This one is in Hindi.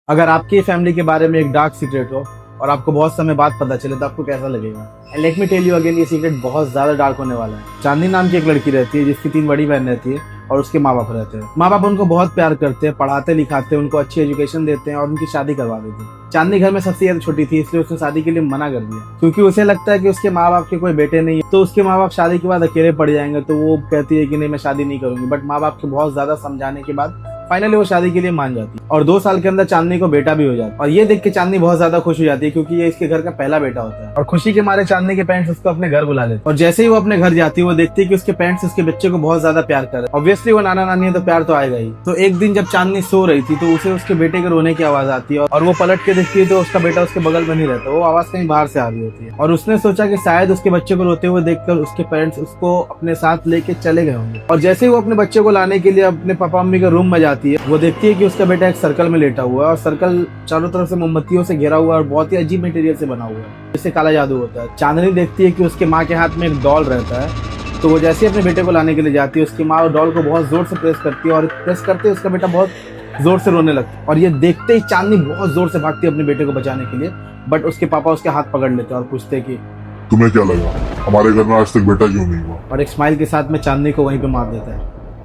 अगर आपकी फैमिली के बारे में एक डार्क सीक्रेट हो और आपको बहुत समय बाद पता चले तो आपको कैसा लगेगा? Let me tell you again, ये सीक्रेट बहुत ज्यादा डार्क होने वाला है। चांदनी नाम की एक लड़की रहती है जिसकी 3 बड़ी बहन रहती है और उसके माँ बाप रहते हैं। माँ बाप उनको बहुत प्यार करते हैं, पढ़ाते लिखाते हैं, उनको अच्छी एजुकेशन देते हैं और उनकी शादी करवा देते हैं। चांदनी घर में सबसे ज्यादा छोटी थी, इसलिए उसने शादी के लिए मना कर दिया क्योंकि उसे लगता है कि उसके माँ बाप के कोई बेटे नहीं है, तो उसके माँ बाप शादी के बाद अकेले पड़ जाएंगे। तो वो कहती है कि नहीं, मैं शादी नहीं करूंगी। बट माँ बाप के बहुत ज्यादा समझाने के बाद फाइनली वो शादी के लिए मान जाती है और 2 साल के अंदर चांदनी को बेटा भी हो जाता है। और ये देख के चांदनी बहुत ज्यादा खुश हो जाती है क्योंकि ये इसके घर का पहला बेटा होता है। और खुशी के मारे चांदनी के पेरेंट्स उसको अपने घर बुला लेते हैं। और जैसे ही वो अपने घर जाती है वो देखती है कि उसके पेरेंट्स उसके बच्चे को बहुत ज्यादा प्यार कर रहे हैं। ऑब्वियसली वो नाना नानी है तो प्यार तो आएगा ही। तो एक दिन जब चांदनी सो रही थी तो उसे उसके बेटे के रोने की आवाज आती है और वो पलट के देखती है तो उसका बेटा उसके बगल में नहीं रहता, वो आवाज कहीं बाहर से आ रही होती है। और उसने सोचा कि शायद उसके बच्चे को रोते हुए देखकर उसके पेरेंट्स उसको अपने साथ लेके चले गए होंगे। और जैसे ही वो अपने बच्चे को लाने के लिए अपने पापा मम्मी के रूम में जाती है, वो देखती है कि उसका बेटा एक सर्कल में लेटा हुआ है और सर्कल चारों तरफ से मोमबत्तियों से घिरा हुआ है और बहुत ही अजीब मटेरियल से बना हुआ है जिससे काला जादू होता है। चांदनी देखती है कि उसके माँ के हाथ में एक डॉल रहता है, तो वो जैसे ही अपने बेटे को लाने के लिए जाती है उसकी माँ डॉल को बहुत जोर से प्रेस करती है और प्रेस करते उसका बेटा बहुत जोर से रोने लगता है। और ये देखते ही चांदनी बहुत जोर से भागती है अपने बेटे को बचाने के लिए। बट उसके पापा उसके हाथ पकड़ लेते हैं और पूछते हैं कि तुम्हें क्या लगा हमारे घर में आज तक बेटा क्यों नहीं हुआ? और एक स्माइल के साथ में चांदनी को वहीं पे मार देता है।